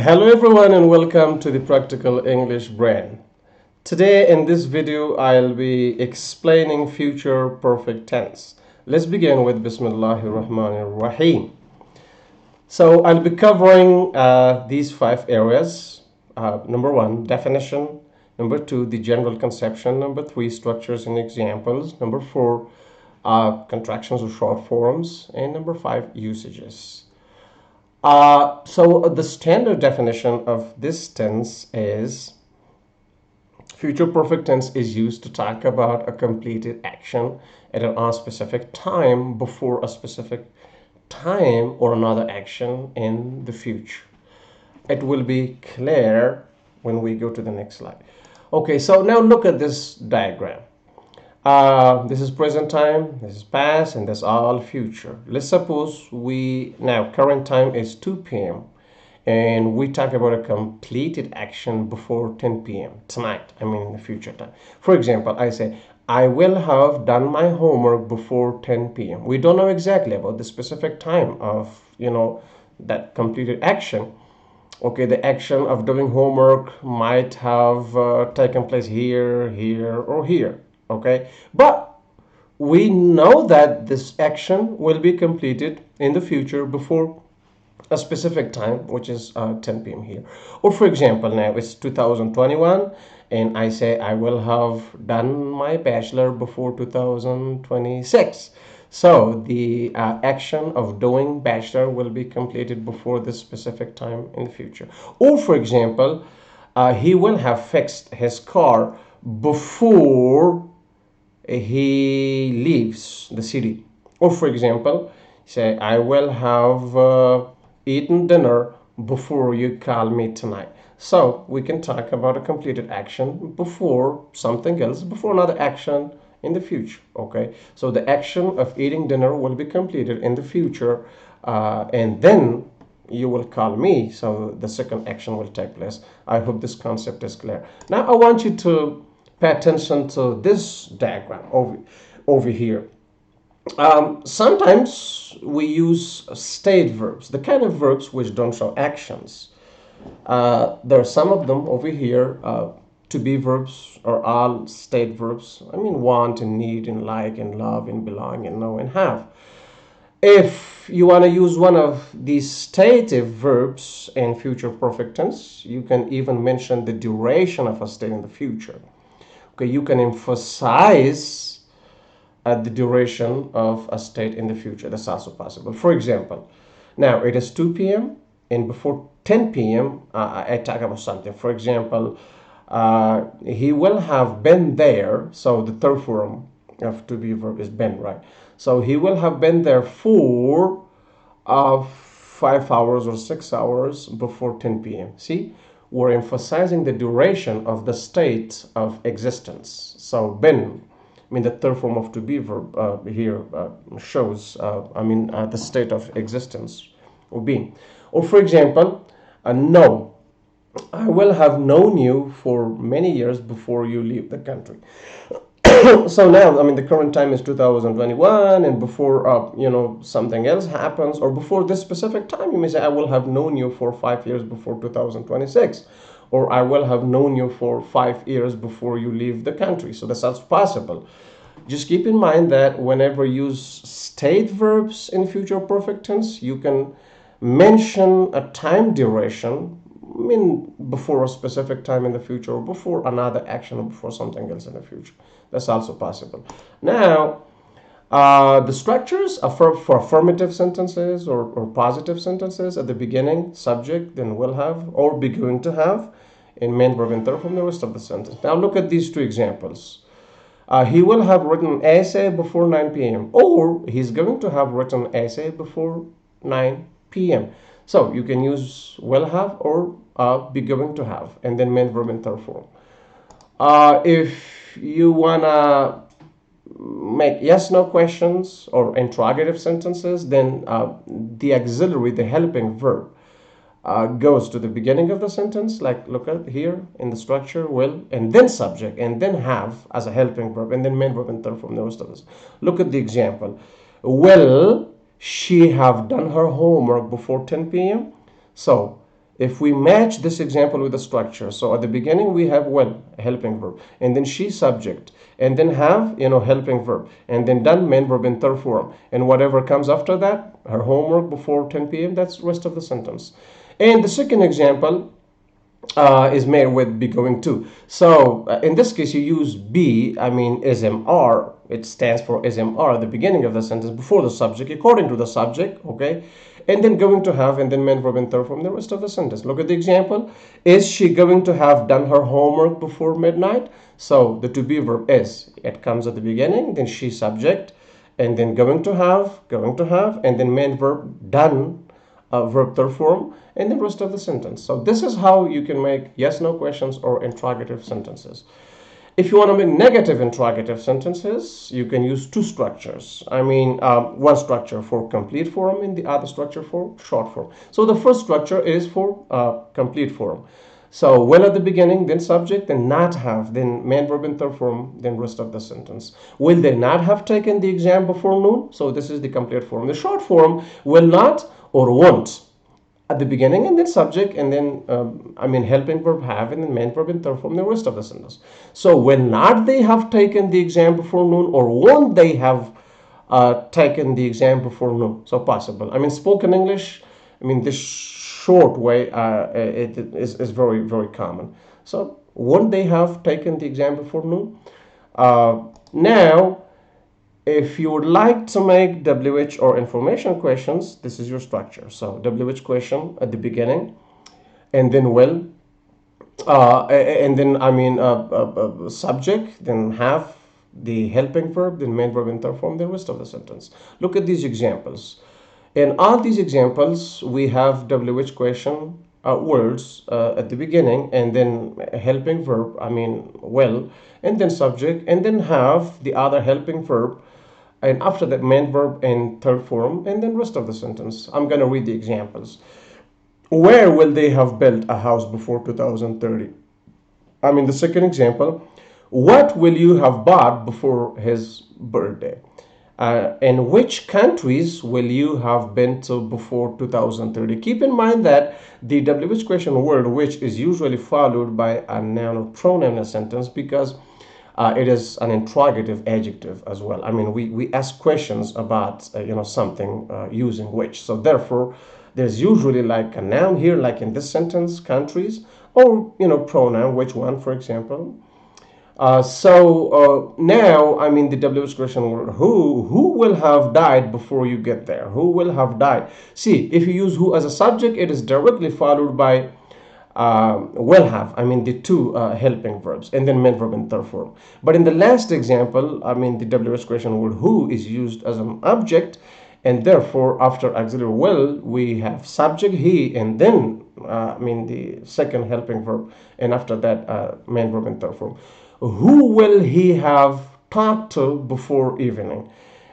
Hello everyone and welcome to the Practical English Brain. Today in this video I'll be explaining future perfect tense. Let's begin with Bismillahir Rahmanir Rahim. So I'll be covering these 5 areas. Number 1, definition. Number 2, the general conception. Number 3, structures and examples. Number 4, contractions or short forms. And number 5, usages. So the standard definition of this tense is future perfect tense is used to talk about a completed action at a specific time before a specific time or another action in the future. It will be clear when we go to the next slide. Okay, so now look at this diagram. This is present time, this is past, and this is all future. Let's suppose current time is 2 p.m. and we talk about a completed action before 10 p.m. tonight, in the future time. For example, I say, I will have done my homework before 10 p.m. We don't know exactly about the specific time of, that completed action. Okay, the action of doing homework might have taken place here, here, or here. Okay, but we know that this action will be completed in the future before a specific time, which is 10 p.m. here. Or for example, now it's 2021 and I say I will have done my bachelor before 2026. So the action of doing bachelor will be completed before this specific time in the future. Or for example, he will have fixed his car before he leaves the city. Or for example, say I will have eaten dinner before you call me tonight. So we can talk about a completed action before something else, before another action in the future. Okay, so the action of eating dinner will be completed in the future, and then you will call me, so the second action will take place. I hope this concept is clear. Now I want you to pay attention to this diagram over here. Sometimes we use state verbs, the kind of verbs which don't show actions. There are some of them over here. To be verbs are all state verbs. Want and need and like and love and belong and know and have. If you want to use one of these stative verbs in future perfect tense, you can even mention the duration of a state in the future. Okay, you can emphasize the duration of a state in the future. That's also possible. For example, now it is 2 p.m. and before 10 p.m. I talk about something. For example, he will have been there. So the third form of to be verb is been, right? So he will have been there for 5 hours or 6 hours before 10 p.m. See, we're emphasizing the duration of the state of existence. So been, the third form of to be verb here shows the state of existence or being. Or for example, no, I will have known you for many years before you leave the country. So now, the current time is 2021, and before something else happens, or before this specific time, you may say I will have known you for 5 years before 2026, or I will have known you for 5 years before you leave the country. So that's also possible. Just keep in mind that whenever you use state verbs in future perfect tense, you can mention a time duration, before a specific time in the future, or before another action, or before something else in the future. That's also possible. Now, the structures are for affirmative sentences or positive sentences. At the beginning, subject, then will have, or be going to have, in main verb and third form, the rest of the sentence. Now look at these two examples. He will have written an essay before 9 p.m. or he's going to have written an essay before 9 p.m. So you can use will have or be going to have, and then main verb in third form. If you wanna make yes no questions or interrogative sentences, then the auxiliary, the helping verb, goes to the beginning of the sentence, like look at here in the structure, will, and then subject, and then have as a helping verb, and then main verb in third form, the rest of this. Look at the example. Will she have done her homework before 10 p.m.? So if we match this example with the structure, so at the beginning we have well, helping verb, and then she subject, and then have, helping verb, and then done, main verb in third form, and whatever comes after that, her homework before 10 p.m., that's the rest of the sentence. And the second example is made with be going to. So in this case, you use be, SMR. It stands for SMR at the beginning of the sentence before the subject, according to the subject, okay? And then going to have, and then main verb in third form, the rest of the sentence. Look at the example. Is she going to have done her homework before midnight? So the to be verb is. It comes at the beginning, then she subject, and then going to have, and then main verb done, verb third form, and the rest of the sentence. So this is how you can make yes no questions or interrogative sentences. If you want to make negative interrogative sentences, you can use two structures. One structure for complete form and the other structure for short form. So the first structure is for complete form. So will at the beginning, then subject, then not have, then main verb in third form, then rest of the sentence. Will they not have taken the exam before noon? So this is the complete form. The short form will not or won't at the beginning, and then subject, and then helping verb have, and then main verb in third form, the rest of the sentence. So will not they have taken the exam before noon, or won't they have taken the exam before noon? So possible. Spoken English, this short way, it is very, very common. So won't they have taken the exam before noon? Now, if you would like to make WH or information questions, this is your structure. So WH question at the beginning, and then will, and then subject, then have the helping verb, then main verb in third form, the rest of the sentence. Look at these examples. In all these examples, we have WH question words at the beginning, and then helping verb, will, and then subject, and then have the other helping verb, and after that main verb in third form, and then rest of the sentence. I'm going to read the examples. Where will they have built a house before 2030? The second example, what will you have bought before his birthday? In which countries will you have been to before 2030? Keep in mind that the WH question word which is usually followed by a noun or pronoun in a sentence, because it is an interrogative adjective as well. We ask questions about something using which. So therefore, there's usually like a noun here, like in this sentence, countries, or pronoun, which one, for example. Now, the WH question word who will have died before you get there? Who will have died? See, if you use who as a subject, it is directly followed by will have, the two helping verbs, and then main verb in third form. But in the last example, the WH question word who is used as an object, and therefore after auxiliary will we have subject he, and then the second helping verb, and after that main verb in third form. Who will he have talked to before evening?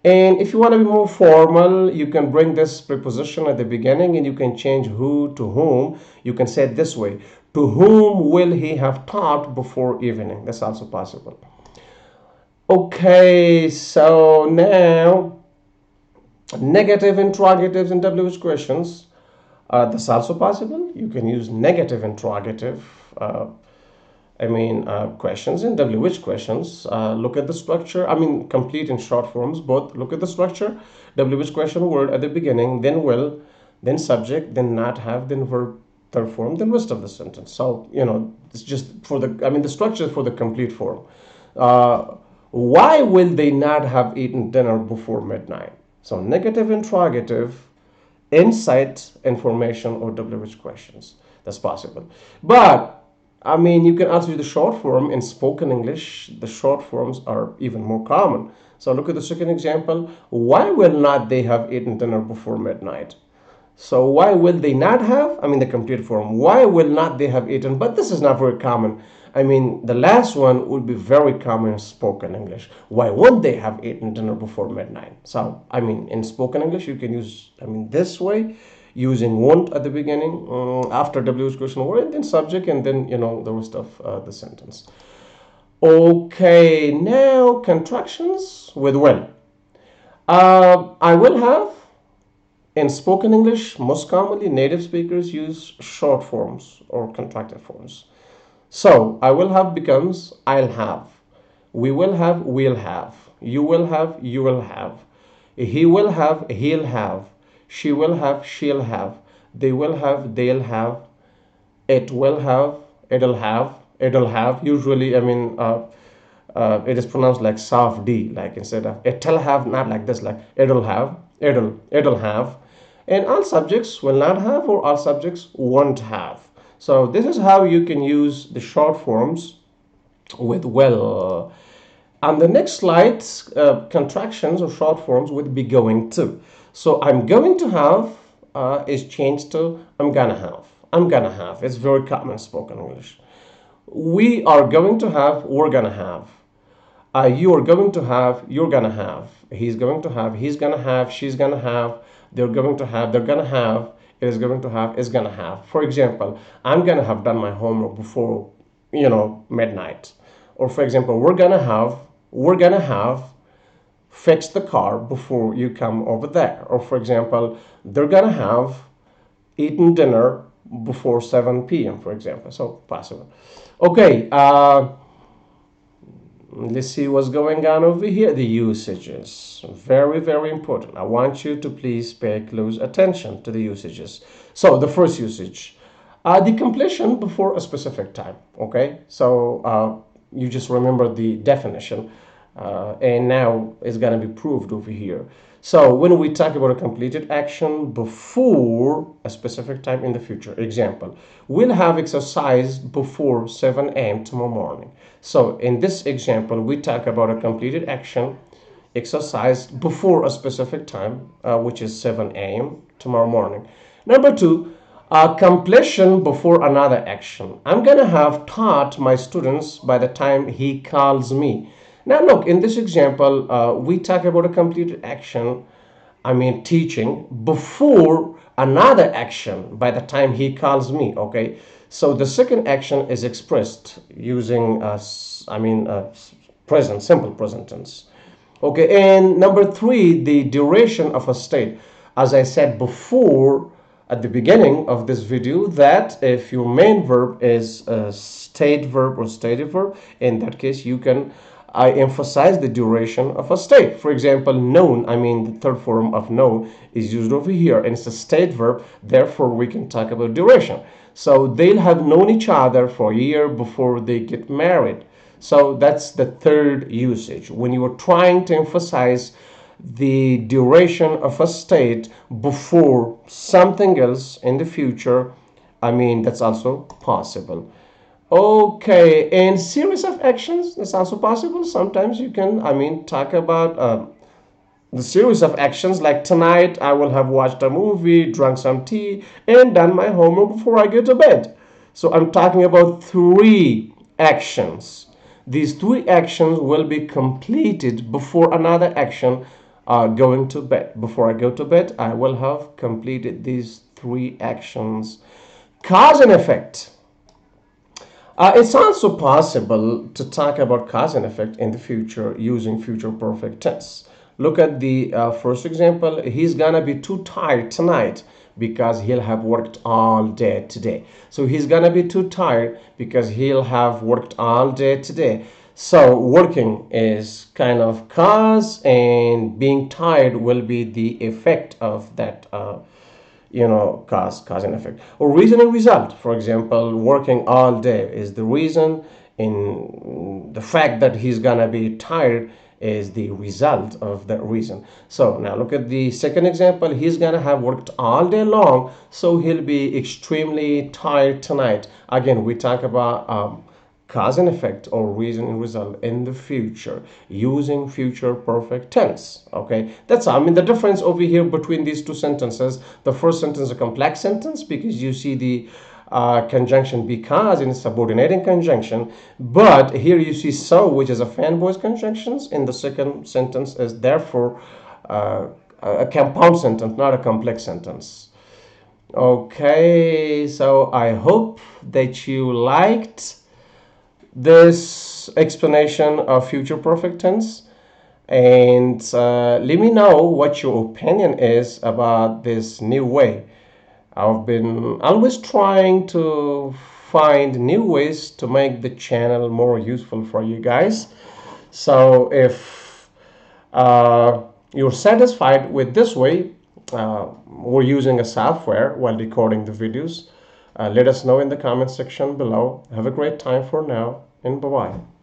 And if you want to be more formal, you can bring this preposition at the beginning, and you can change who to whom. You can say it this way: to whom will he have talked before evening? That's also possible. Okay, so now negative interrogatives in WH questions. That's also possible. You can use negative interrogative questions in WH questions. Look at the structure. Complete and short forms, both. Look at the structure. WH question word at the beginning, then will, then subject, then not have, then verb third form, then rest of the sentence. So, it's just for the structure for the complete form. Why will they not have eaten dinner before midnight? So negative interrogative, insight, information, or WH questions. That's possible. But you can also use the short form in spoken English. The short forms are even more common. So look at the second example. Why will not they have eaten dinner before midnight? So why will they not have? The complete form. Why will not they have eaten? But this is not very common. The last one would be very common in spoken English. Why won't they have eaten dinner before midnight? So, in spoken English, you can use, this way, using won't at the beginning, after WH question word, then subject, and then, the rest of the sentence. Okay, now contractions with will. I will have, In spoken English, most commonly native speakers use short forms or contracted forms. So I will have becomes I'll have. We will have, we'll have. You will have, you will have. He will have, he'll have. She will have, she'll have. They will have, they'll have. It will have, it'll have, it'll have. Usually, it is pronounced like soft D, like instead of it'll have, not like this, like it'll have, it'll have. And all subjects will not have, or all subjects won't have. So this is how you can use the short forms with will. On the next slide, contractions or short forms would be going to. So I'm going to have is changed to I'm gonna have. I'm gonna have. It's very common spoken English. We are going to have, we're gonna have. You are going to have, you're gonna have. He's going to have, he's gonna have, she's gonna have, they're going to have, they're gonna have, it is going to have, is gonna have. For example, I'm gonna have done my homework before, midnight. Or for example, we're gonna have fixed the car before you come over there. Or for example, they're gonna have eaten dinner before 7 p.m., for example. So possible. Okay, let's see what's going on over here. The usages, very, very important. I want you to please pay close attention to the usages. So the first usage, the completion before a specific time. Okay, so you just remember the definition, and now it's going to be proved over here. So when we talk about a completed action before a specific time in the future, example, we'll have exercise before 7 a.m. tomorrow morning. So in this example, we talk about a completed action, exercise before a specific time, which is 7 a.m. tomorrow morning. Number two, completion before another action. I'm going to have taught my students by the time he calls me. Now look, in this example, we talk about a completed action, teaching, before another action by the time he calls me, okay? So the second action is expressed using, present, simple present tense. Okay, and number three, the duration of a state. As I said before, at the beginning of this video, that if your main verb is a state verb or stative verb, in that case you can emphasize the duration of a state. For example, known, the third form of known is used over here, and it's a state verb, therefore we can talk about duration. So they'll have known each other for a year before they get married. So that's the third usage, when you are trying to emphasize the duration of a state before something else in the future. That's also possible. Okay, and series of actions, that's also possible. Sometimes you can, talk about the series of actions, like tonight I will have watched a movie, drunk some tea, and done my homework before I go to bed. So I'm talking about three actions. These three actions will be completed before another action, going to bed. Before I go to bed, I will have completed these three actions. Cause and effect. It's also possible to talk about cause and effect in the future using future perfect tense. Look at the first example. He's gonna be too tired tonight because he'll have worked all day today. So he's gonna be too tired because he'll have worked all day today. So working is kind of cause, and being tired will be the effect of that cause and effect. Or reason and result. For example, working all day is the reason, in the fact that he's gonna be tired is the result of that reason. So now look at the second example. He's gonna have worked all day long, so he'll be extremely tired tonight. Again, we talk about cause and effect or reason and result in the future using future perfect tense. Okay, that's the difference over here between these two sentences. The first sentence is a complex sentence because you see the conjunction because in subordinating conjunction, but here you see so, which is a fan voice conjunctions, and the second sentence is therefore a compound sentence, not a complex sentence. Okay, so I hope that you liked this explanation of future perfect tense. and let me know what your opinion is about this new way. I've been always trying to find new ways to make the channel more useful for you guys. So if you're satisfied with this way, we're using a software while recording the videos. Let us know in the comment section below. Have a great time for now, and bye-bye.